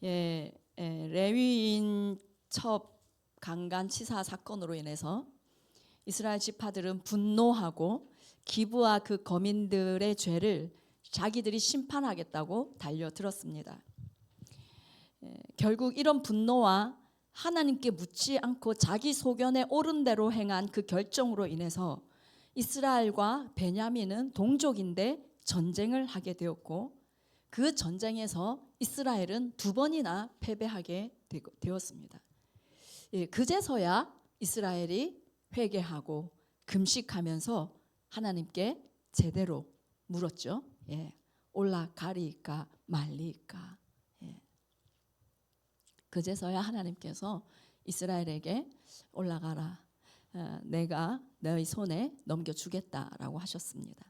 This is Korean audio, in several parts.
레위인 첩 강간 치사 사건으로 인해서 이스라엘 지파들은 분노하고 기브와 그 거민들의 죄를 자기들이 심판하겠다고 달려들었습니다. 결국 이런 분노와 하나님께 묻지 않고 자기 소견에 옳은 대로 행한 그 결정으로 인해서 이스라엘과 베냐민은 동족인데 전쟁을 하게 되었고, 그 전쟁에서 이스라엘은 2번이나 패배하게 되었습니다. 그제서야 이스라엘이 회개하고 금식하면서 하나님께 제대로 물었죠. 올라가리까 말리까. 그제서야 하나님께서 이스라엘에게 올라가라, 내가 너희 손에 넘겨주겠다라고 하셨습니다.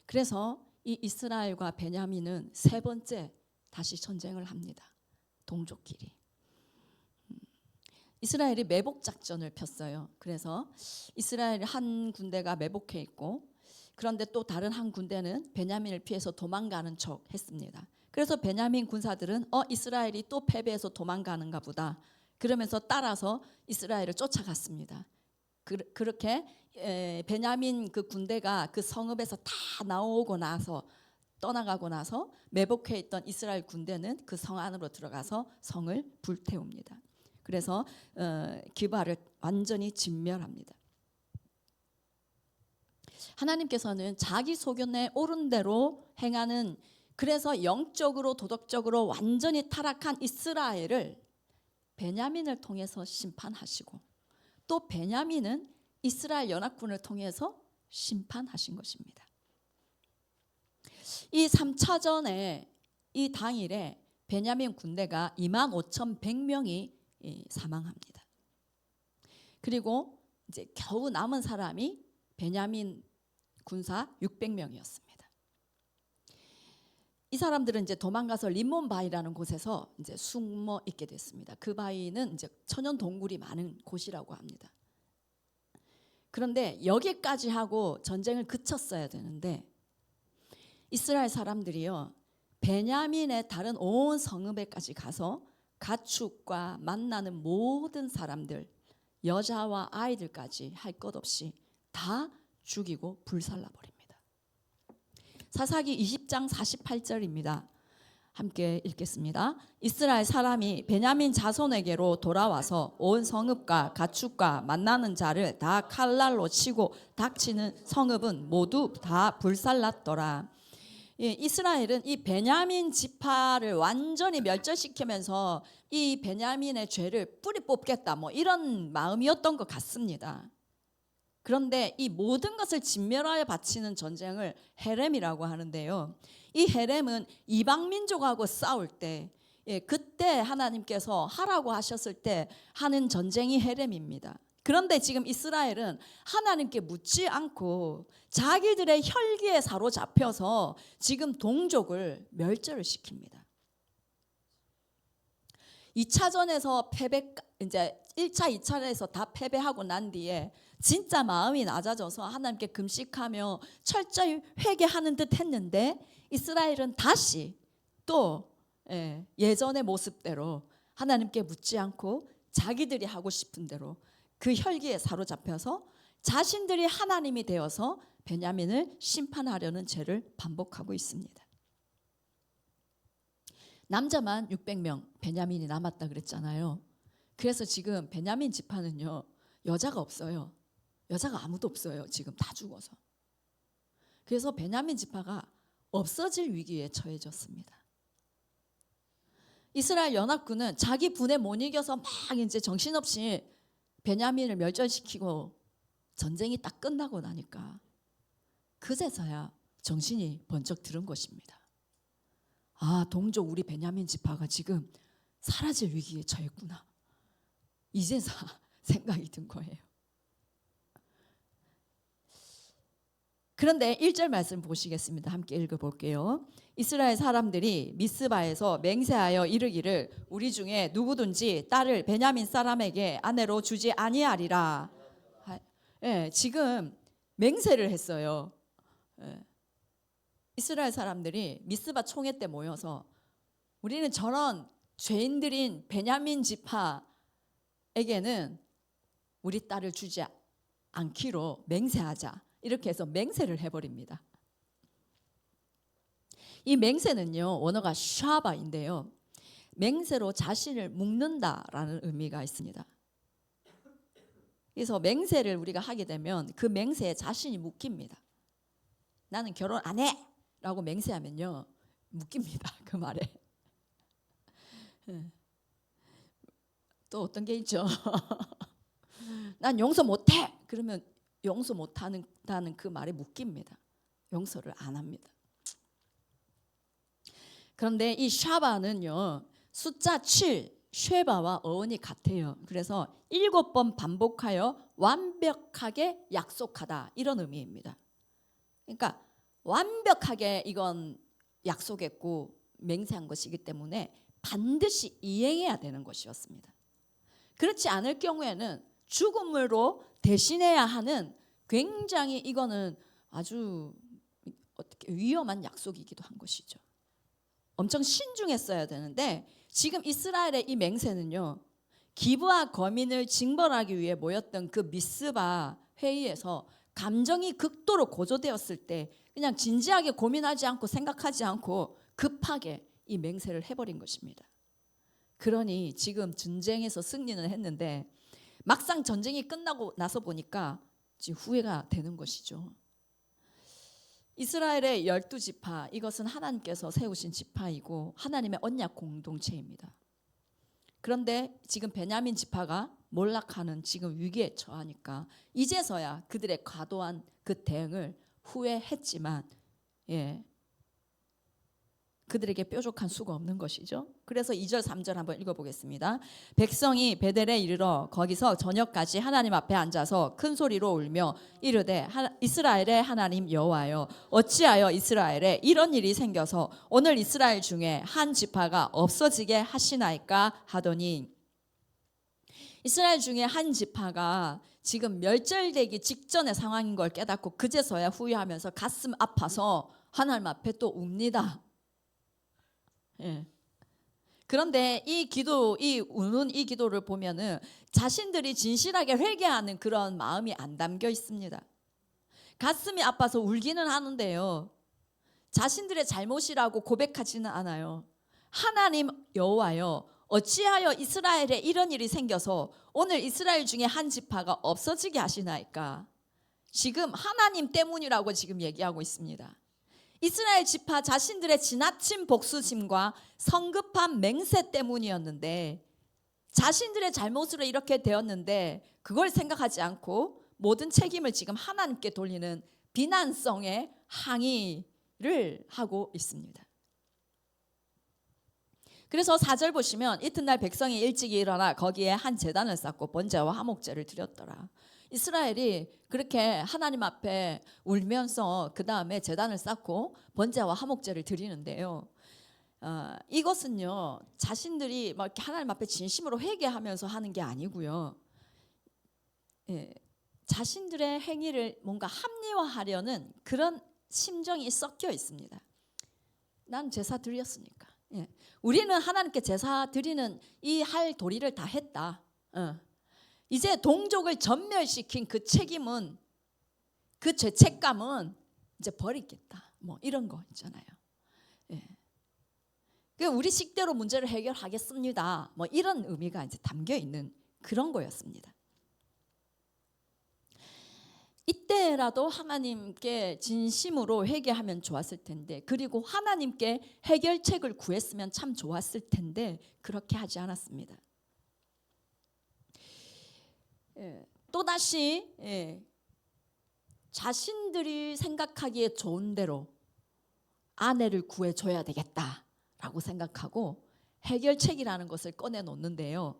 그래서 이 이스라엘과 베냐민은 3번째 다시 전쟁을 합니다. 동족끼리. 이스라엘이 매복 작전을 폈어요. 그래서 이스라엘 한 군대가 매복해 있고, 그런데 또 다른 한 군대는 베냐민을 피해서 도망가는 척 했습니다. 그래서 베냐민 군사들은 이스라엘이 또 패배해서 도망가는가 보다, 그러면서 따라서 이스라엘을 쫓아갔습니다. 그렇게 베냐민 그 군대가 그 성읍에서 다 나오고 나서, 떠나가고 나서 매복해 있던 이스라엘 군대는 그 성 안으로 들어가서 성을 불태웁니다. 그래서 기브아를 완전히 진멸합니다. 하나님께서는 자기 소견에 옳은 대로 행하는, 그래서 영적으로 도덕적으로 완전히 타락한 이스라엘을 베냐민을 통해서 심판하시고, 또 베냐민은 이스라엘 연합군을 통해서 심판하신 것입니다. 이 3차전에 이 당일에 베냐민 군대가 25,100명이 사망합니다. 그리고 이제 겨우 남은 사람이 베냐민 군사 600명이었습니다. 이 사람들은 이제 도망가서 림몬 바위라는 곳에서 이제 숨어 있게 됐습니다. 그 바위는 이제 천연 동굴이 많은 곳이라고 합니다. 그런데 여기까지 하고 전쟁을 그쳤어야 되는데, 이스라엘 사람들이요, 베냐민의 다른 온 성읍에까지 가서 가축과 만나는 모든 사람들, 여자와 아이들까지 할 것 없이 다 죽이고 불살라버립니다. 사사기 20장 48절입니다. 함께 읽겠습니다. 이스라엘 사람이 베냐민 자손에게로 돌아와서 온 성읍과 가축과 만나는 자를 다 칼날로 치고 닥치는 성읍은 모두 다 불살랐더라. 이스라엘은 이 베냐민 지파를 완전히 멸절시키면서 이 베냐민의 죄를 뿌리 뽑겠다, 이런 마음이었던 것 같습니다. 그런데 이 모든 것을 진멸하여 바치는 전쟁을 헤렘이라고 하는데요, 이 헤렘은 이방 민족하고 싸울 때, 그때 하나님께서 하라고 하셨을 때 하는 전쟁이 헤렘입니다. 그런데 지금 이스라엘은 하나님께 묻지 않고 자기들의 혈기에 사로잡혀서 지금 동족을 멸절을 시킵니다. 2차전에서 이제 1차, 2차전에서 다 패배하고 난 뒤에 진짜 마음이 낮아져서 하나님께 금식하며 철저히 회개하는 듯 했는데, 이스라엘은 다시 또 예전의 모습대로 하나님께 묻지 않고 자기들이 하고 싶은 대로 그 혈기에 사로잡혀서 자신들이 하나님이 되어서 베냐민을 심판하려는 죄를 반복하고 있습니다. 남자만 600명 베냐민이 남았다 그랬잖아요. 그래서 지금 베냐민 지파는요, 여자가 없어요. 여자가 아무도 없어요. 지금 다 죽어서. 그래서 베냐민 지파가 없어질 위기에 처해졌습니다. 이스라엘 연합군은 자기 분에 못 이겨서 막 이제 정신없이 베냐민을 멸절시키고 전쟁이 딱 끝나고 나니까 그제서야 정신이 번쩍 들은 것입니다. 동족 우리 베냐민 지파가 지금 사라질 위기에 처했구나. 이제서 생각이 든 거예요. 그런데 1절 말씀 보시겠습니다. 함께 읽어볼게요. 이스라엘 사람들이 미스바에서 맹세하여 이르기를 우리 중에 누구든지 딸을 베냐민 사람에게 아내로 주지 아니하리라. 지금 맹세를 했어요. 이스라엘 사람들이 미스바 총회 때 모여서 우리는 저런 죄인들인 베냐민 지파에게는 우리 딸을 주지 않기로 맹세하자. 이렇게 해서 맹세를 해버립니다. 이 맹세는요, 원어가 샤바인데요, 맹세로 자신을 묶는다라는 의미가 있습니다. 그래서 맹세를 우리가 하게 되면 그 맹세에 자신이 묶입니다. 나는 결혼 안 해! 라고 맹세하면요, 묶입니다. 그 말에. 또 어떤 게 있죠? 난 용서 못해! 그러면 용서 못한다는 그 말에 묶입니다. 용서를 안 합니다. 그런데 이 샤바는요, 숫자 7, 쉐바와 어원이 같아요. 그래서 7번 반복하여 완벽하게 약속하다, 이런 의미입니다. 그러니까 완벽하게 이건 약속했고 맹세한 것이기 때문에 반드시 이행해야 되는 것이었습니다. 그렇지 않을 경우에는 죽음으로 대신해야 하는, 굉장히 이거는 아주 어떻게 위험한 약속이기도 한 것이죠. 엄청 신중했어야 되는데, 지금 이스라엘의 이 맹세는요, 기브와 거민을 징벌하기 위해 모였던 그 미스바 회의에서 감정이 극도로 고조되었을 때 그냥 진지하게 고민하지 않고 생각하지 않고 급하게 이 맹세를 해버린 것입니다. 그러니 지금 전쟁에서 승리는 했는데 막상 전쟁이 끝나고 나서 보니까 지금 후회가 되는 것이죠. 이스라엘의 12지파, 이것은 하나님께서 세우신 지파이고 하나님의 언약 공동체입니다. 그런데 지금 베냐민 지파가 몰락하는 지금 위기에 처하니까 이제서야 그들의 과도한 그 대응을 후회했지만, 그들에게 뾰족한 수가 없는 것이죠. 그래서 2절 3절 한번 읽어보겠습니다. 백성이 베델에 이르러 거기서 저녁까지 하나님 앞에 앉아서 큰 소리로 울며 이르되, 이스라엘의 하나님 여호와여, 어찌하여 이스라엘에 이런 일이 생겨서 오늘 이스라엘 중에 한 지파가 없어지게 하시나이까 하더니, 이스라엘 중에 한 지파가 지금 멸절되기 직전의 상황인 걸 깨닫고 그제서야 후회하면서 가슴 아파서 하나님 앞에 또 웁니다. 그런데 이 기도, 이 우는 이 기도를 보면은 자신들이 진실하게 회개하는 그런 마음이 안 담겨 있습니다. 가슴이 아파서 울기는 하는데요, 자신들의 잘못이라고 고백하지는 않아요. 하나님 여호와여, 어찌하여 이스라엘에 이런 일이 생겨서 오늘 이스라엘 중에 한 지파가 없어지게 하시나이까. 지금 하나님 때문이라고 지금 얘기하고 있습니다. 이스라엘 지파 자신들의 지나친 복수심과 성급한 맹세 때문이었는데, 자신들의 잘못으로 이렇게 되었는데 그걸 생각하지 않고 모든 책임을 지금 하나님께 돌리는 비난성의 항의를 하고 있습니다. 그래서 4절 보시면, 이튿날 백성이 일찍 일어나 거기에 한 제단을 쌓고 번제와 화목제를 드렸더라. 이스라엘이 그렇게 하나님 앞에 울면서 그 다음에 제단을 쌓고 번제와 화목제를 드리는데요, 이것은요, 자신들이 막 이렇게 하나님 앞에 진심으로 회개하면서 하는 게 아니고요, 자신들의 행위를 뭔가 합리화하려는 그런 심정이 섞여 있습니다. 난 제사 드렸으니까, 우리는 하나님께 제사 드리는 이 할 도리를 다 했다, 이제 동족을 전멸시킨 그 책임은, 그 죄책감은 이제 버리겠다, 뭐 이런 거 있잖아요. 우리 식대로 문제를 해결하겠습니다, 뭐 이런 의미가 이제 담겨 있는 그런 거였습니다. 이때라도 하나님께 진심으로 회개하면 좋았을 텐데, 그리고 하나님께 해결책을 구했으면 참 좋았을 텐데 그렇게 하지 않았습니다. 또다시 자신들이 생각하기에 좋은 대로 아내를 구해줘야 되겠다라고 생각하고 해결책이라는 것을 꺼내놓는데요,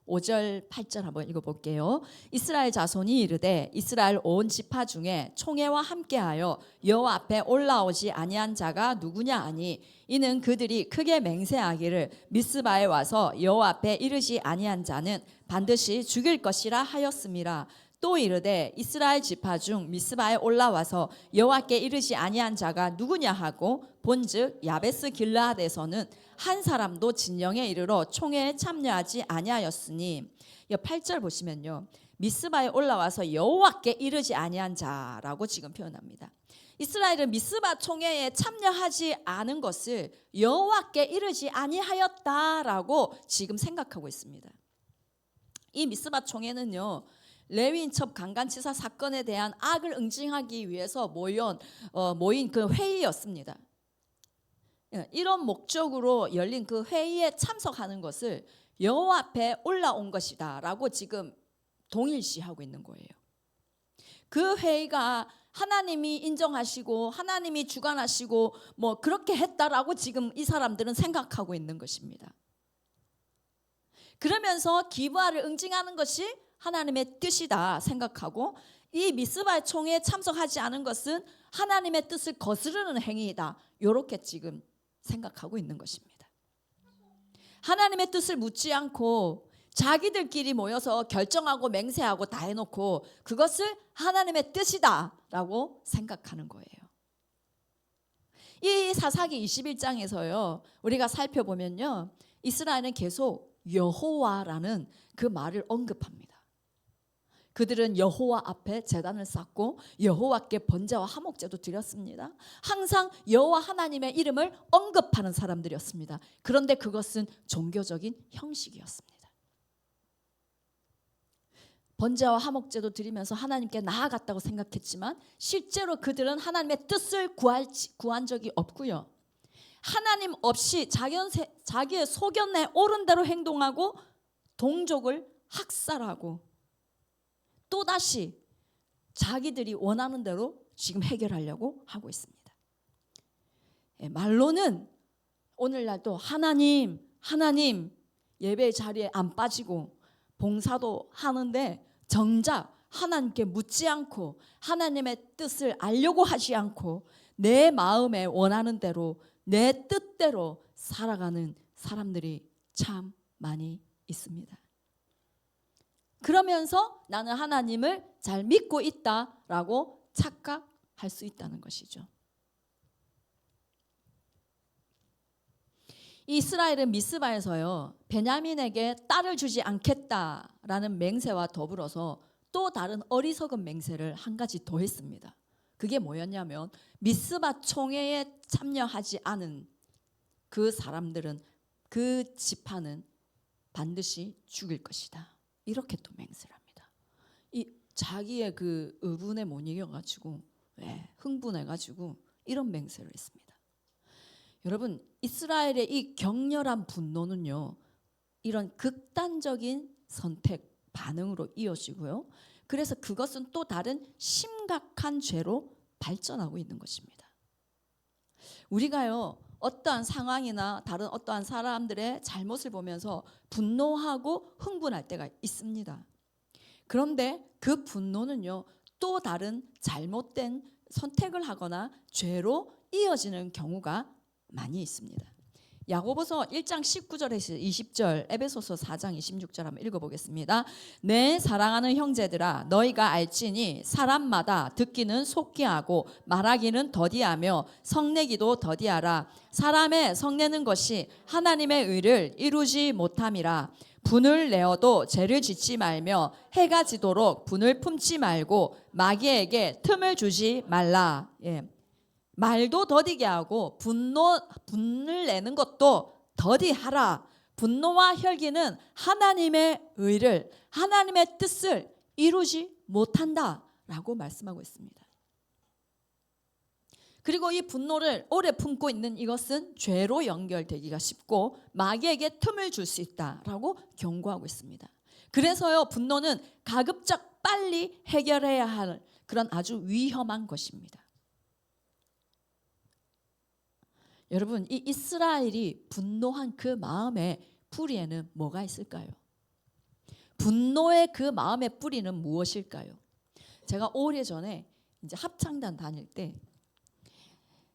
5절 8절 한번 읽어볼게요. 이스라엘 자손이 이르되, 이스라엘 온 지파 중에 총회와 함께하여 여호와 앞에 올라오지 아니한 자가 누구냐 하니, 이는 그들이 크게 맹세하기를 미스바에 와서 여호와 앞에 이르지 아니한 자는 반드시 죽일 것이라 하였음이라. 또 이르되 이스라엘 지파 중 미스바에 올라와서 여호와께 이르지 아니한 자가 누구냐 하고 본즉 야베스 길르앗에서는 한 사람도 진영에 이르러 총회에 참여하지 아니하였으니 8절 보시면요. 미스바에 올라와서 여호와께 이르지 아니한 자라고 지금 표현합니다. 이스라엘은 미스바 총회에 참여하지 않은 것을 여호와께 이르지 아니하였다라고 지금 생각하고 있습니다. 이 미스바 총회는요. 레위인첩 강간치사 사건에 대한 악을 응징하기 위해서 모인 그 회의였습니다. 이런 목적으로 열린 그 회의에 참석하는 것을 여호와 앞에 올라온 것이다라고 지금 동일시하고 있는 거예요. 그 회의가 하나님이 인정하시고 하나님이 주관하시고 뭐 그렇게 했다라고 지금 이 사람들은 생각하고 있는 것입니다. 그러면서 기브아를 응징하는 것이 하나님의 뜻이다 생각하고 이 미스바의 총회에 참석하지 않은 것은 하나님의 뜻을 거스르는 행위이다. 이렇게 지금 생각하고 있는 것입니다. 하나님의 뜻을 묻지 않고 자기들끼리 모여서 결정하고 맹세하고 다 해놓고 그것을 하나님의 뜻이다라고 생각하는 거예요. 이 사사기 21장에서요. 우리가 살펴보면요. 이스라엘은 계속 여호와라는 그 말을 언급합니다. 그들은 여호와 앞에 제단을 쌓고 여호와께 번제와 화목제도 드렸습니다. 항상 여호와 하나님의 이름을 언급하는 사람들이었습니다. 그런데 그것은 종교적인 형식이었습니다. 번제와 화목제도 드리면서 하나님께 나아갔다고 생각했지만 실제로 그들은 하나님의 뜻을 구한 적이 없고요. 하나님 없이 자기의 소견에 옳은 대로 행동하고 동족을 학살하고 또다시 자기들이 원하는 대로 지금 해결하려고 하고 있습니다. 말로는 오늘날도 하나님 예배 자리에 안 빠지고 봉사도 하는데 정작 하나님께 묻지 않고 하나님의 뜻을 알려고 하지 않고 내 마음에 원하는 대로 내 뜻대로 살아가는 사람들이 참 많이 있습니다. 그러면서 나는 하나님을 잘 믿고 있다라고 착각할 수 있다는 것이죠. 이스라엘은 미스바에서요 베냐민에게 딸을 주지 않겠다라는 맹세와 더불어서 또 다른 어리석은 맹세를 한 가지 더 했습니다. 그게 뭐였냐면 미스바 총회에 참여하지 않은 그 사람들은 그 지파는 반드시 죽일 것이다. 이렇게 또 맹세를 합니다. 이 자기의 그 의분에 못 이겨가지고 흥분해가지고 이런 맹세를 했습니다. 여러분 이스라엘의 이 격렬한 분노는요 이런 극단적인 선택 반응으로 이어지고요. 그래서 그것은 또 다른 심각한 죄로 발전하고 있는 것입니다. 우리가요 어떠한 상황이나 다른 어떠한 사람들의 잘못을 보면서 분노하고 흥분할 때가 있습니다. 그런데 그 분노는요 또 다른 잘못된 선택을 하거나 죄로 이어지는 경우가 많이 있습니다. 야고보서 1장 19절에서 20절, 에베소서 4장 26절 한번 읽어보겠습니다. 내 사랑하는 형제들아 너희가 알지니 사람마다 듣기는 속기하고 말하기는 더디하며 성내기도 더디하라. 사람의 성내는 것이 하나님의 의를 이루지 못함이라. 분을 내어도 죄를 짓지 말며 해가 지도록 분을 품지 말고 마귀에게 틈을 주지 말라. 말도 더디게 하고 분을 내는 것도 더디하라. 분노와 혈기는 하나님의 의를 하나님의 뜻을 이루지 못한다라고 말씀하고 있습니다. 그리고 이 분노를 오래 품고 있는 이것은 죄로 연결되기가 쉽고 마귀에게 틈을 줄 수 있다라고 경고하고 있습니다. 그래서요 분노는 가급적 빨리 해결해야 할 그런 아주 위험한 것입니다. 여러분 이 이스라엘이 분노한 그 마음의 뿌리에는 뭐가 있을까요? 분노의 그 마음의 뿌리는 무엇일까요? 제가 오래전에 이제 합창단 다닐 때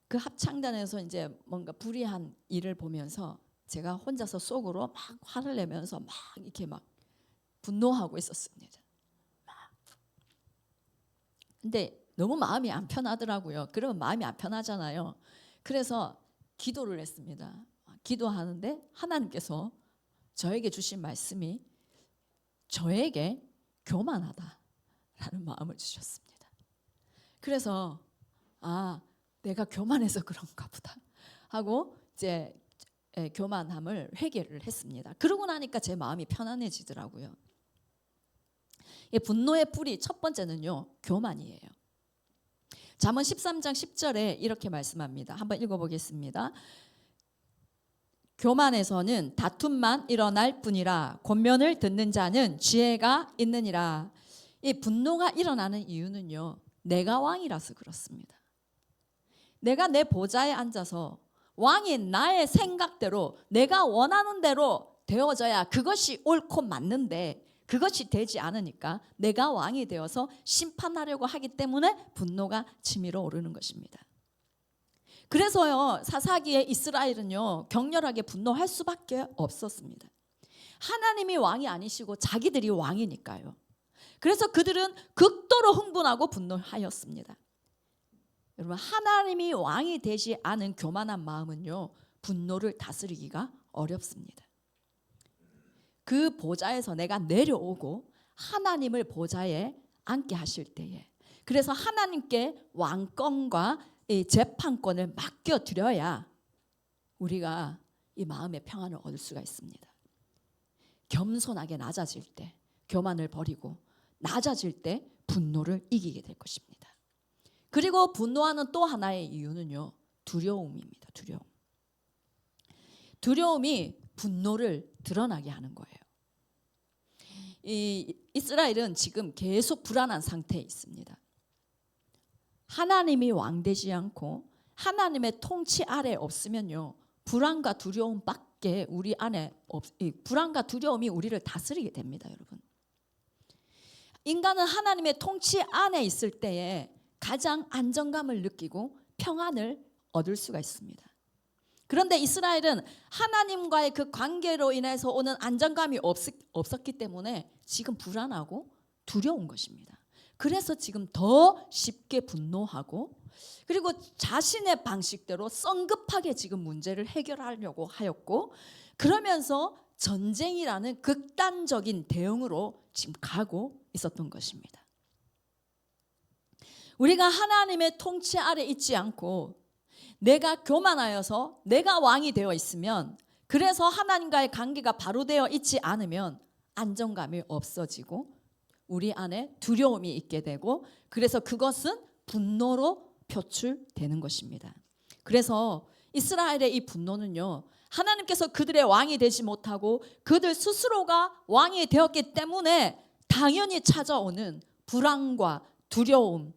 그 합창단에서 이제 뭔가 불의한 일을 보면서 제가 혼자서 속으로 막 화를 내면서 막 이렇게 막 분노하고 있었습니다. 막 근데 너무 마음이 안 편하더라고요. 그러면 마음이 안 편하잖아요. 그래서 기도를 했습니다. 기도하는데 하나님께서 저에게 주신 말씀이 저에게 교만하다라는 마음을 주셨습니다. 그래서 내가 교만해서 그런가 보다 하고 이제 교만함을 회개를 했습니다. 그러고 나니까 제 마음이 편안해지더라고요. 분노의 뿌리 첫 번째는요, 교만이에요. 잠언 13장 10절에 이렇게 말씀합니다. 한번 읽어보겠습니다. 교만에서는 다툼만 일어날 뿐이라 권면을 듣는 자는 지혜가 있느니라. 이 분노가 일어나는 이유는요, 내가 왕이라서 그렇습니다. 내가 내 보좌에 앉아서 왕이 나의 생각대로 내가 원하는 대로 되어져야 그것이 옳고 맞는데 그것이 되지 않으니까 내가 왕이 되어서 심판하려고 하기 때문에 분노가 치밀어 오르는 것입니다. 그래서요, 사사기에 이스라엘은요, 격렬하게 분노할 수밖에 없었습니다. 하나님이 왕이 아니시고 자기들이 왕이니까요. 그래서 그들은 극도로 흥분하고 분노하였습니다. 여러분, 하나님이 왕이 되지 않은 교만한 마음은요, 분노를 다스리기가 어렵습니다. 그 보좌에서 내가 내려오고 하나님을 보좌에 앉게 하실 때에, 그래서 하나님께 왕권과 이 재판권을 맡겨드려야 우리가 이 마음의 평안을 얻을 수가 있습니다. 겸손하게 낮아질 때 교만을 버리고 낮아질 때 분노를 이기게 될 것입니다. 그리고 분노하는 또 하나의 이유는요, 두려움입니다. 두려움이 분노를 드러나게 하는 거예요. 이 이스라엘은 지금 계속 불안한 상태에 있습니다. 하나님이 왕되지 않고 하나님의 통치 아래 없으면요, 불안과 두려움밖에 우리 안에 불안과 두려움이 우리를 다스리게 됩니다, 여러분. 인간은 하나님의 통치 안에 있을 때에 가장 안정감을 느끼고 평안을 얻을 수가 있습니다. 그런데 이스라엘은 하나님과의 그 관계로 인해서 오는 안정감이 없었기 때문에 지금 불안하고 두려운 것입니다. 그래서 지금 더 쉽게 분노하고, 그리고 자신의 방식대로 성급하게 지금 문제를 해결하려고 하였고, 그러면서 전쟁이라는 극단적인 대응으로 지금 가고 있었던 것입니다. 우리가 하나님의 통치 아래 있지 않고 내가 교만하여서 내가 왕이 되어 있으면, 그래서 하나님과의 관계가 바로 되어 있지 않으면 안정감이 없어지고 우리 안에 두려움이 있게 되고, 그래서 그것은 분노로 표출되는 것입니다. 그래서 이스라엘의 이 분노는요, 하나님께서 그들의 왕이 되지 못하고 그들 스스로가 왕이 되었기 때문에 당연히 찾아오는 불안과 두려움,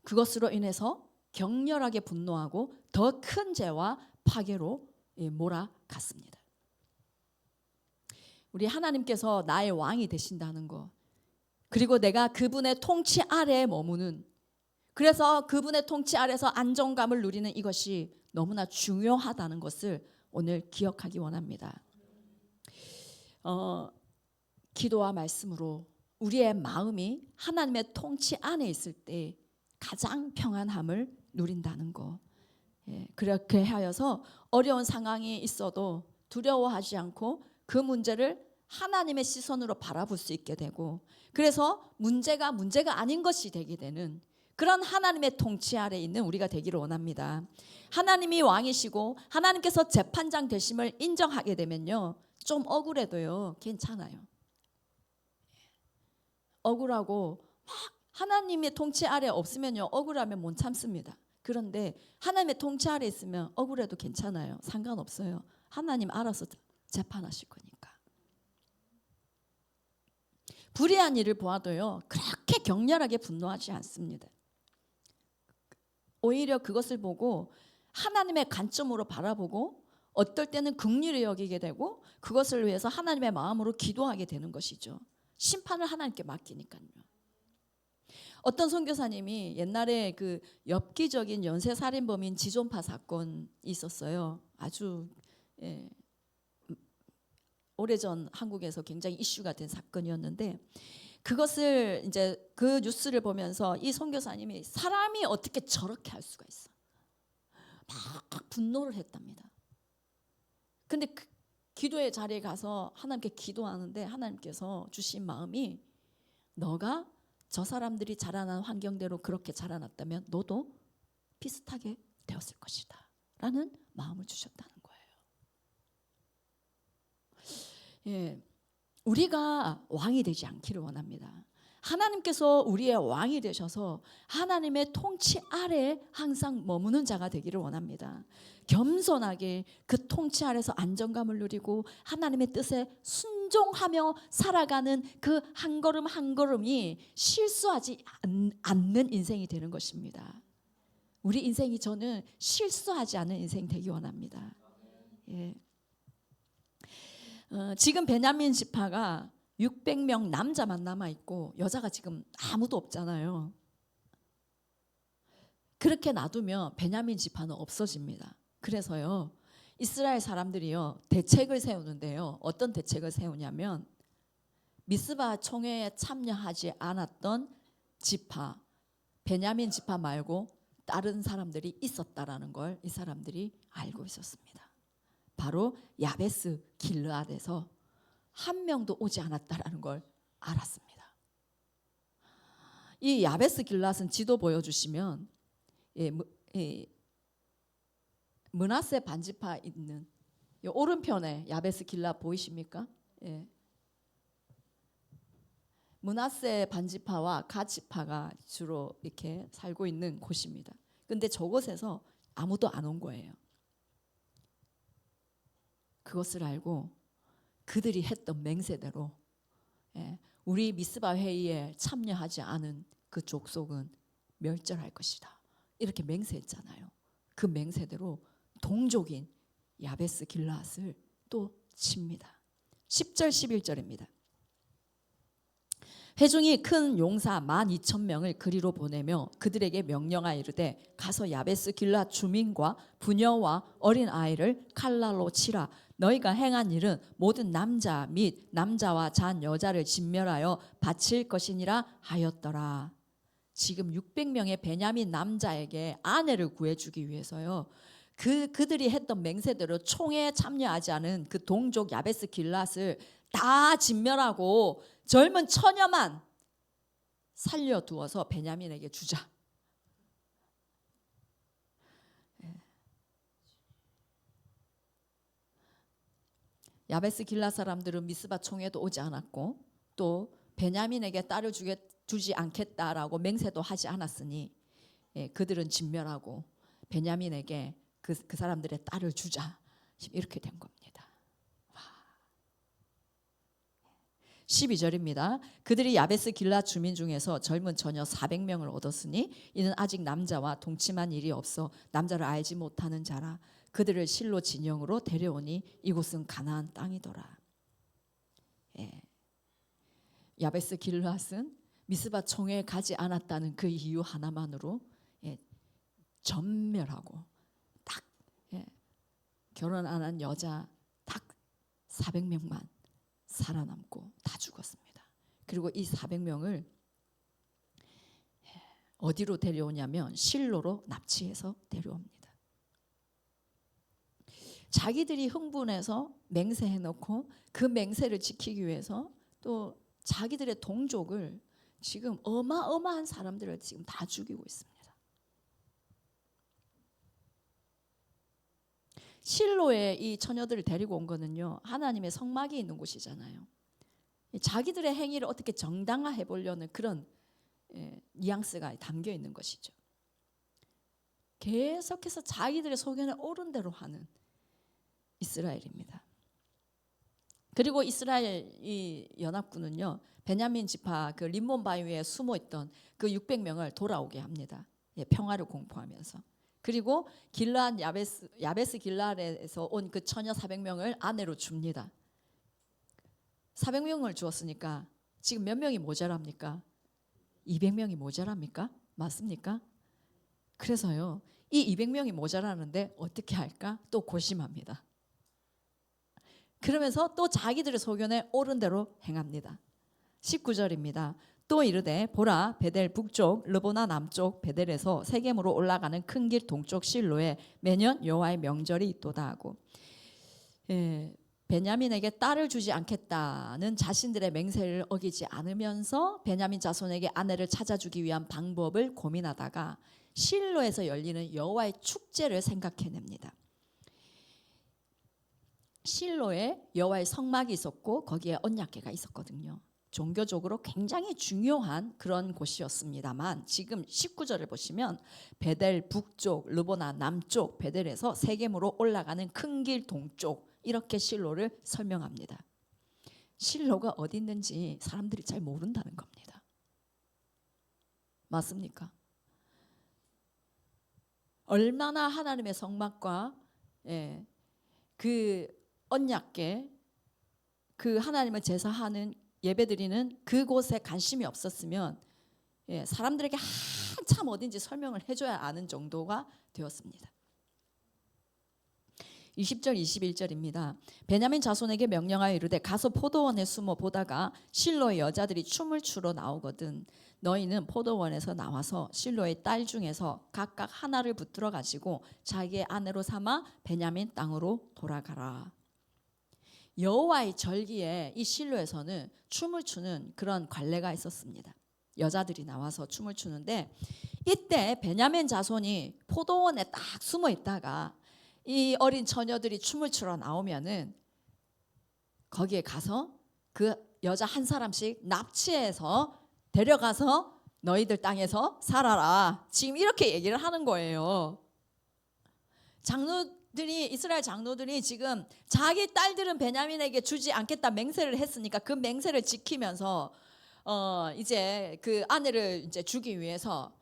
그것으로 인해서 격렬하게 분노하고 더 큰 죄와 파괴로 몰아갔습니다. 우리 하나님께서 나의 왕이 되신다는 것, 그리고 내가 그분의 통치 아래에 머무는, 그래서 그분의 통치 아래서 안정감을 누리는 이것이 너무나 중요하다는 것을 오늘 기억하기 원합니다. 기도와 말씀으로 우리의 마음이 하나님의 통치 안에 있을 때 가장 평안함을 누린다는 것. 그렇게 하여서 어려운 상황이 있어도 두려워하지 않고 그 문제를 하나님의 시선으로 바라볼 수 있게 되고, 그래서 문제가 아닌 것이 되게 되는 그런 하나님의 통치 아래 있는 우리가 되기를 원합니다. 하나님이 왕이시고 하나님께서 재판장 되심을 인정하게 되면요, 좀 억울해도요 괜찮아요. 억울하고 막 하나님의 통치 아래 없으면요, 억울하면 못 참습니다. 그런데 하나님의 통치 아래 있으면 억울해도 괜찮아요. 상관없어요. 하나님 알아서 재판하실 거니까. 불의한 일을 보아도요, 그렇게 격렬하게 분노하지 않습니다. 오히려 그것을 보고 하나님의 관점으로 바라보고 어떨 때는 긍휼히 여기게 되고 그것을 위해서 하나님의 마음으로 기도하게 되는 것이죠. 심판을 하나님께 맡기니까요. 어떤 선교사님이 옛날에 그 엽기적인 연쇄살인범인 지존파 사건이 있었어요. 아주 오래전 한국에서 굉장히 이슈가 된 사건이었는데, 그것을 이제 그 뉴스를 보면서 이 선교사님이 사람이 어떻게 저렇게 할 수가 있어? 막 분노를 했답니다. 근데 그 기도의 자리에 가서 하나님께 기도하는데 하나님께서 주신 마음이 너가 저 사람들이 자라난 환경대로 그렇게 자라났다면 너도 비슷하게 되었을 것이다 라는 마음을 주셨다는 거예요. 예, 우리가 왕이 되지 않기를 원합니다. 하나님께서 우리의 왕이 되셔서 하나님의 통치 아래에 항상 머무는 자가 되기를 원합니다. 겸손하게 그 통치 아래서 안정감을 누리고 하나님의 뜻에 순종하며 살아가는 그 한 걸음 한 걸음이 실수하지 않는 인생이 되는 것입니다. 우리 인생이 저는 실수하지 않는 인생이 되기 원합니다. 예. 지금 베냐민 지파가 600명 남자만 남아있고 여자가 지금 아무도 없잖아요. 그렇게 놔두면 베냐민 지파는 없어집니다. 그래서요 이스라엘 사람들이요 대책을 세우는데요. 어떤 대책을 세우냐면 미스바 총회에 참여하지 않았던 지파, 베냐민 지파 말고 다른 사람들이 있었다라는 걸 이 사람들이 알고 있었습니다. 바로 야베스 길르앗에서 한 명도 오지 않았다라는 걸 알았습니다. 이 야베스 길르앗은 지도 보여주시면 므낫세 반지파 있는 오른편에 야베스 길르앗 보이십니까? 예. 므낫세 반지파와 갓지파가 주로 이렇게 살고 있는 곳입니다. 근데 저곳에서 아무도 안 온 거예요. 그것을 알고 그들이 했던 맹세대로 우리 미스바 회의에 참여하지 않은 그 족속은 멸절할 것이다. 이렇게 맹세했잖아요. 그 맹세대로 동족인 야베스 길르앗을 또 칩니다. 10절 11절입니다. 회중이 큰 용사 12,000명을 그리로 보내며 그들에게 명령하여 이르되 가서 야베스 길르앗 주민과 부녀와 어린 아이를 칼날로 치라. 너희가 행한 일은 모든 남자 및 남자와 잔 여자를 진멸하여 바칠 것이니라 하였더라. 지금 600명의 베냐민 남자에게 아내를 구해주기 위해서요. 그들이 했던 맹세대로 총회에 참여하지 않은 그 동족 야베스 길르앗을 다 진멸하고 젊은 처녀만 살려두어서 베냐민에게 주자. 야베스 길르앗 사람들은 미스바 총회도 오지 않았고 또 베냐민에게 딸을 주지 않겠다라고 맹세도 하지 않았으니 그들은 진멸하고 베냐민에게 그 사람들의 딸을 주자. 이렇게 된 겁니다. 12절입니다. 그들이 야베스 길르앗 주민 중에서 젊은 처녀 400명을 얻었으니 이는 아직 남자와 동침한 일이 없어 남자를 알지 못하는 자라. 그들을 실로 진영으로 데려오니 이곳은 가나안 땅이더라. 야베스 길르앗은 미스바 총회에 가지 않았다는 그 이유 하나만으로 전멸하고 딱 결혼 안 한 여자 딱 400명만 살아남고 다 죽었습니다. 그리고 이 400명을 어디로 데려오냐면 실로로 납치해서 데려옵니다. 자기들이 흥분해서 맹세해놓고 그 맹세를 지키기 위해서 또 자기들의 동족을 지금 어마어마한 사람들을 지금 다 죽이고 있습니다. 실로에 이 처녀들을 데리고 온 거는요, 하나님의 성막이 있는 곳이잖아요. 자기들의 행위를 어떻게 정당화해 보려는 그런 뉘앙스가 담겨 있는 것이죠. 계속해서 자기들의 소견에 옳은 대로 하는 이스라엘입니다. 그리고 이스라엘 이 연합군은요, 베냐민 지파 그 림몬 바위에 숨어 있던 그 600명을 돌아오게 합니다. 평화를 공포하면서. 그리고 길르앗 야베스 길르앗에서 온 그 처녀 400명을 아내로 줍니다. 400명을 주었으니까 지금 몇 명이 모자랍니까? 200명이 모자랍니까? 맞습니까? 그래서요, 이 200명이 모자라는데 어떻게 할까? 또 고심합니다. 그러면서 또 자기들의 소견에 옳은 대로 행합니다. 19절입니다. 또 이르되 보라 베델 북쪽 르보나 남쪽 베델에서 세겜으로 올라가는 큰 길 동쪽 실로에 매년 여호와의 명절이 있도다 하고, 베냐민에게 딸을 주지 않겠다는 자신들의 맹세를 어기지 않으면서 베냐민 자손에게 아내를 찾아주기 위한 방법을 고민하다가 실로에서 열리는 여호와의 축제를 생각해냅니다. 실로에 여호와의 성막이 있었고 거기에 언약궤가 있었거든요. 종교적으로 굉장히 중요한 그런 곳이었습니다만, 지금 19절을 보시면 베델 북쪽 르보나 남쪽 베델에서 세겜으로 올라가는 큰 길 동쪽, 이렇게 실로를 설명합니다. 실로가 어디 있는지 사람들이 잘 모른다는 겁니다. 맞습니까? 얼마나 하나님의 성막과 그 언약궤, 그 하나님을 제사하는 예배드리는 그곳에 관심이 없었으면 사람들에게 한참 어딘지 설명을 해줘야 아는 정도가 되었습니다. 20절 21절입니다. 베냐민 자손에게 명령하여 이르되 가서 포도원에 숨어 보다가 실로의 여자들이 춤을 추러 나오거든 너희는 포도원에서 나와서 실로의 딸 중에서 각각 하나를 붙들어 가지고 자기의 아내로 삼아 베냐민 땅으로 돌아가라. 여호와의 절기에 이 실로에서는 춤을 추는 그런 관례가 있었습니다. 여자들이 나와서 춤을 추는데, 이때 베냐민 자손이 포도원에 딱 숨어 있다가 이 어린 처녀들이 춤을 추러 나오면은 거기에 가서 그 여자 한 사람씩 납치해서 데려가서 너희들 땅에서 살아라. 지금 이렇게 얘기를 하는 거예요. 이스라엘 장로들이 지금 자기 딸들은 베냐민에게 주지 않겠다 맹세를 했으니까 그 맹세를 지키면서 이제 그 아내를 이제 주기 위해서,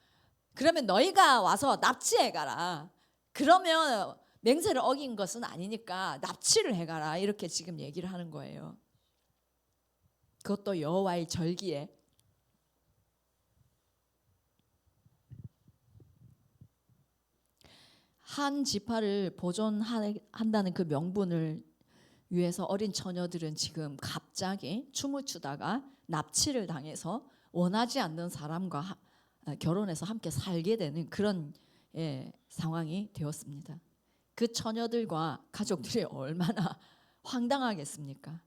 그러면 너희가 와서 납치해 가라. 그러면 맹세를 어긴 것은 아니니까 납치를 해 가라. 이렇게 지금 얘기를 하는 거예요. 그것도 여호와의 절기에. 한 지파를 보존한다는 그 명분을 위해서 어린 처녀들은 지금 갑자기 춤을 추다가 납치를 당해서 원하지 않는 사람과 결혼해서 함께 살게 되는 그런 상황이 되었습니다. 그 처녀들과 가족들이 얼마나 황당하겠습니까?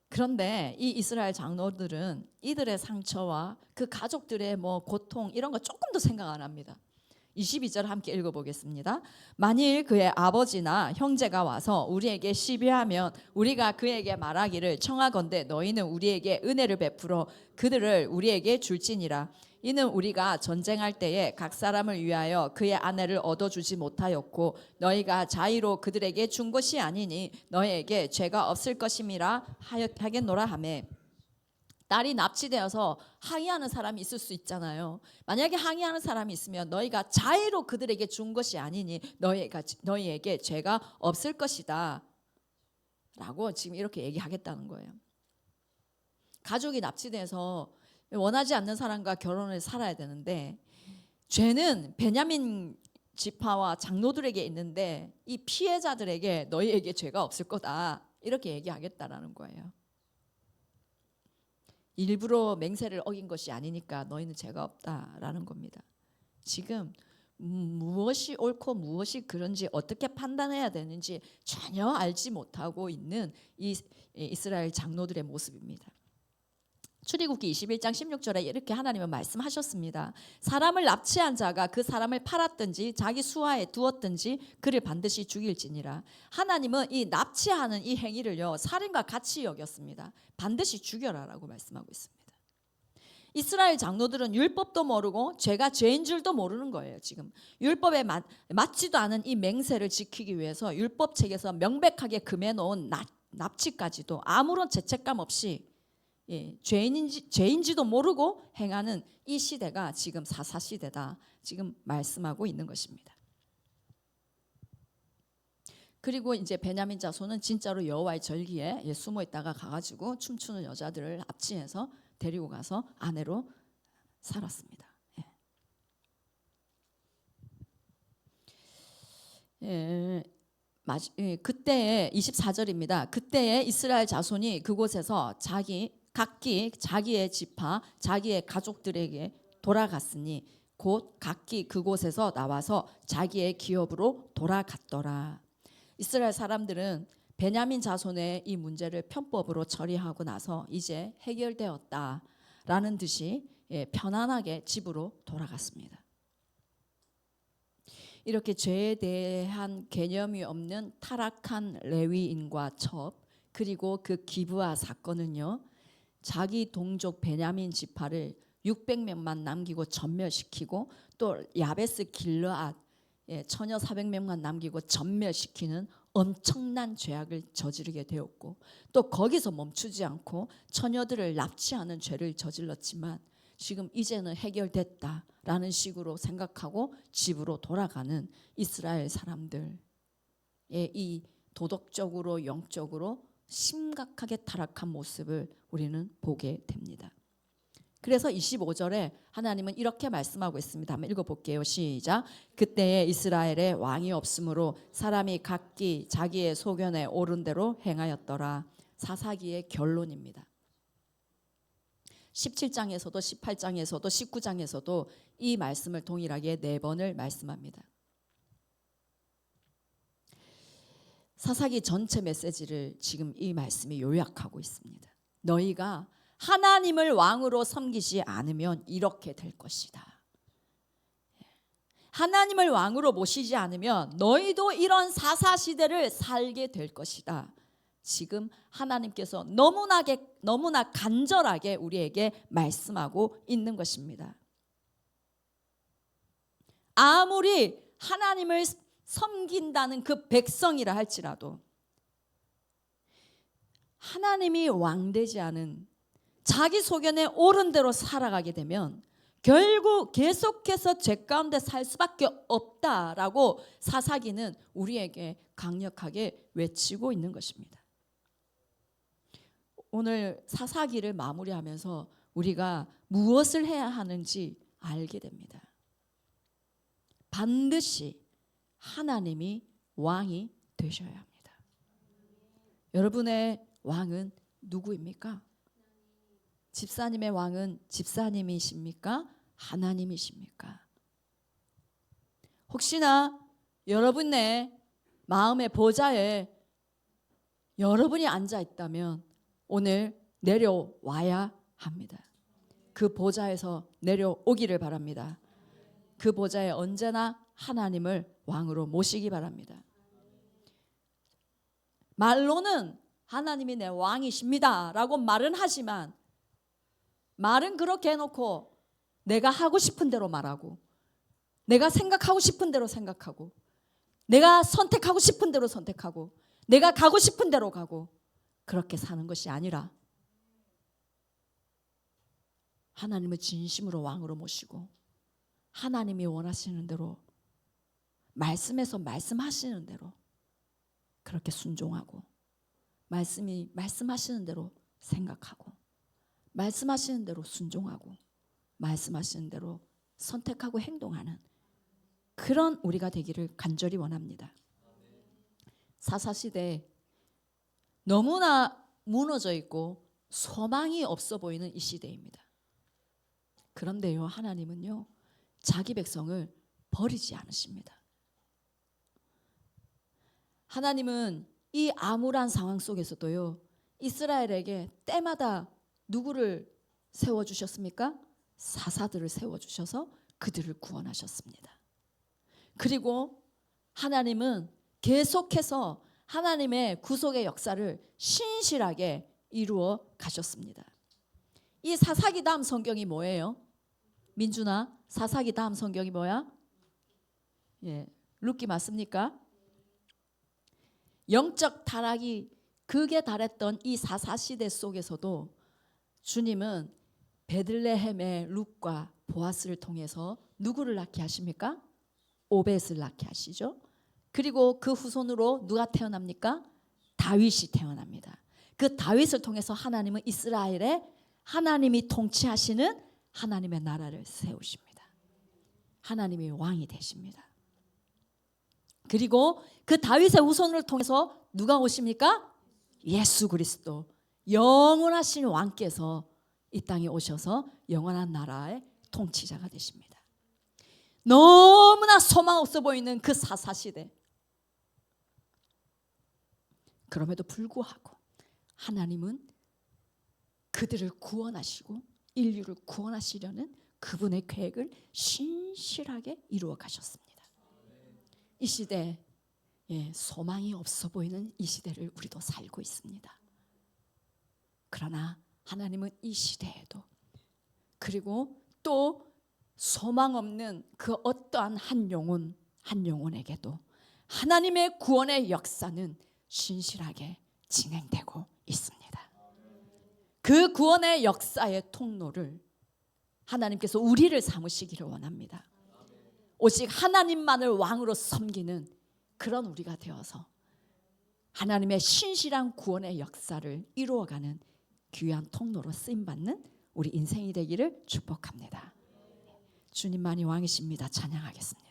그런데 이 이스라엘 장로들은 이들의 상처와 그 가족들의 고통 이런 거 조금도 생각 안 합니다. 22절 함께 읽어보겠습니다. 만일 그의 아버지나 형제가 와서 우리에게 시비하면 우리가 그에게 말하기를 청하건대 너희는 우리에게 은혜를 베풀어 그들을 우리에게 줄지니라. 이는 우리가 전쟁할 때에 각 사람을 위하여 그의 아내를 얻어주지 못하였고 너희가 자의로 그들에게 준 것이 아니니 너희에게 죄가 없을 것임이라 하겠노라 하매. 딸이 납치되어서 항의하는 사람이 있을 수 있잖아요. 만약에 항의하는 사람이 있으면 너희가 자의로 그들에게 준 것이 아니니 너희에게 죄가 없을 것이다 라고 지금 이렇게 얘기하겠다는 거예요. 가족이 납치돼서 원하지 않는 사람과 결혼을 살아야 되는데 죄는 베냐민 지파와 장로들에게 있는데 이 피해자들에게 너희에게 죄가 없을 거다 이렇게 얘기하겠다라는 거예요. 일부러 맹세를 어긴 것이 아니니까 너희는 죄가 없다라는 겁니다. 지금 무엇이 옳고 무엇이 그런지 어떻게 판단해야 되는지 전혀 알지 못하고 있는 이 이스라엘 장로들의 모습입니다. 출애굽기 21장 16절에 이렇게 하나님은 말씀하셨습니다. 사람을 납치한 자가 그 사람을 팔았든지 자기 수하에 두었든지 그를 반드시 죽일지니라. 하나님은 이 납치하는 이 행위를요 살인과 같이 여겼습니다. 반드시 죽여라라고 말씀하고 있습니다. 이스라엘 장로들은 율법도 모르고 죄가 죄인 줄도 모르는 거예요. 지금 율법에 맞지도 않은 이 맹세를 지키기 위해서 율법책에서 명백하게 금해놓은 납치까지도 아무런 죄책감 없이 죄인지도 모르고 행하는 이 시대가 지금 사사시대다 지금 말씀하고 있는 것입니다. 그리고 이제 베냐민 자손은 진짜로 여호와의 절기에 숨어 있다가 가가지고 춤추는 여자들을 납치해서 데리고 가서 아내로 살았습니다. 그때의 24절입니다. 그때에 이스라엘 자손이 그곳에서 자기 각기 자기의 지파, 자기의 가족들에게 돌아갔으니 곧 각기 그곳에서 나와서 자기의 기업으로 돌아갔더라. 이스라엘 사람들은 베냐민 자손의 이 문제를 편법으로 처리하고 나서 이제 해결되었다라는 듯이 편안하게 집으로 돌아갔습니다. 이렇게 죄에 대한 개념이 없는 타락한 레위인과 첩, 그리고 그 기브아 사건은요, 자기 동족 베냐민 지파를 600명만 남기고 전멸시키고 또 야베스 길르앗 처녀 400명만 남기고 전멸시키는 엄청난 죄악을 저지르게 되었고, 또 거기서 멈추지 않고 처녀들을 납치하는 죄를 저질렀지만 지금 이제는 해결됐다라는 식으로 생각하고 집으로 돌아가는 이스라엘 사람들의 이 도덕적으로 영적으로 심각하게 타락한 모습을 우리는 보게 됩니다. 그래서 25절에 하나님은 이렇게 말씀하고 있습니다. 한번 읽어볼게요. 시작. 그때에 이스라엘에 왕이 없으므로 사람이 각기 자기의 소견에 옳은 대로 행하였더라. 사사기의 결론입니다. 17장에서도 18장에서도 19장에서도 이 말씀을 동일하게 4번을 말씀합니다. 사사기 전체 메시지를 지금 이 말씀이 요약하고 있습니다. 너희가 하나님을 왕으로 섬기지 않으면 이렇게 될 것이다. 하나님을 왕으로 모시지 않으면 너희도 이런 사사시대를 살게 될 것이다. 지금 하나님께서 너무나 간절하게 우리에게 말씀하고 있는 것입니다. 아무리 하나님을 섬긴다는 그 백성이라 할지라도 하나님이 왕되지 않은 자기 소견에 옳은 대로 살아가게 되면 결국 계속해서 죄 가운데 살 수밖에 없다라고 사사기는 우리에게 강력하게 외치고 있는 것입니다. 오늘 사사기를 마무리하면서 우리가 무엇을 해야 하는지 알게 됩니다. 반드시 하나님이 왕이 되셔야 합니다. 여러분의 왕은 누구입니까? 집사님의 왕은 집사님이십니까? 하나님이십니까? 혹시나 여러분의 마음의 보좌에 여러분이 앉아 있다면 오늘 내려와야 합니다. 그 보좌에서 내려오기를 바랍니다. 그 보좌에 언제나 하나님을 왕으로 모시기 바랍니다. 말로는 하나님이 내 왕이십니다 라고 말은 하지만 말은 그렇게 해놓고 내가 하고 싶은 대로 말하고 내가 생각하고 싶은 대로 생각하고 내가 선택하고 싶은 대로 선택하고 내가 가고 싶은 대로 가고 그렇게 사는 것이 아니라 하나님을 진심으로 왕으로 모시고 하나님이 원하시는 대로 말씀에서 말씀하시는 대로 그렇게 순종하고 말씀이 말씀하시는 대로 생각하고 말씀하시는 대로 순종하고 말씀하시는 대로 선택하고 행동하는 그런 우리가 되기를 간절히 원합니다. 사사시대에 너무나 무너져 있고 소망이 없어 보이는 이 시대입니다. 그런데요, 하나님은요 자기 백성을 버리지 않으십니다. 하나님은 이 암울한 상황 속에서도요 이스라엘에게 때마다 누구를 세워주셨습니까? 사사들을 세워주셔서 그들을 구원하셨습니다. 그리고 하나님은 계속해서 하나님의 구속의 역사를 신실하게 이루어 가셨습니다. 이 사사기 다음 성경이 뭐예요? 민준아, 사사기 다음 성경이 뭐야? 룻기 맞습니까? 영적 타락이 극에 달했던 이 사사시대 속에서도 주님은 베들레헴의 룻과 보아스를 통해서 누구를 낳게 하십니까? 오벳을 낳게 하시죠. 그리고 그 후손으로 누가 태어납니까? 다윗이 태어납니다. 그 다윗을 통해서 하나님은 이스라엘에 하나님이 통치하시는 하나님의 나라를 세우십니다. 하나님이 왕이 되십니다. 그리고 그 다윗의 후손을 통해서 누가 오십니까? 예수 그리스도. 영원하신 왕께서 이 땅에 오셔서 영원한 나라의 통치자가 되십니다. 너무나 소망 없어 보이는 그 사사시대, 그럼에도 불구하고 하나님은 그들을 구원하시고 인류를 구원하시려는 그분의 계획을 신실하게 이루어 가셨습니다. 이 시대, 소망이 없어 보이는 이 시대를 우리도 살고 있습니다. 그러나 하나님은 이 시대에도, 그리고 또 소망 없는 그 어떠한 한 영혼에게도 하나님의 구원의 역사는 신실하게 진행되고 있습니다. 그 구원의 역사의 통로를 하나님께서 우리를 삼으시기를 원합니다. 오직 하나님만을 왕으로 섬기는 그런 우리가 되어서 하나님의 신실한 구원의 역사를 이루어가는 귀한 통로로 쓰임받는 우리 인생이 되기를 축복합니다. 주님만이 왕이십니다. 찬양하겠습니다.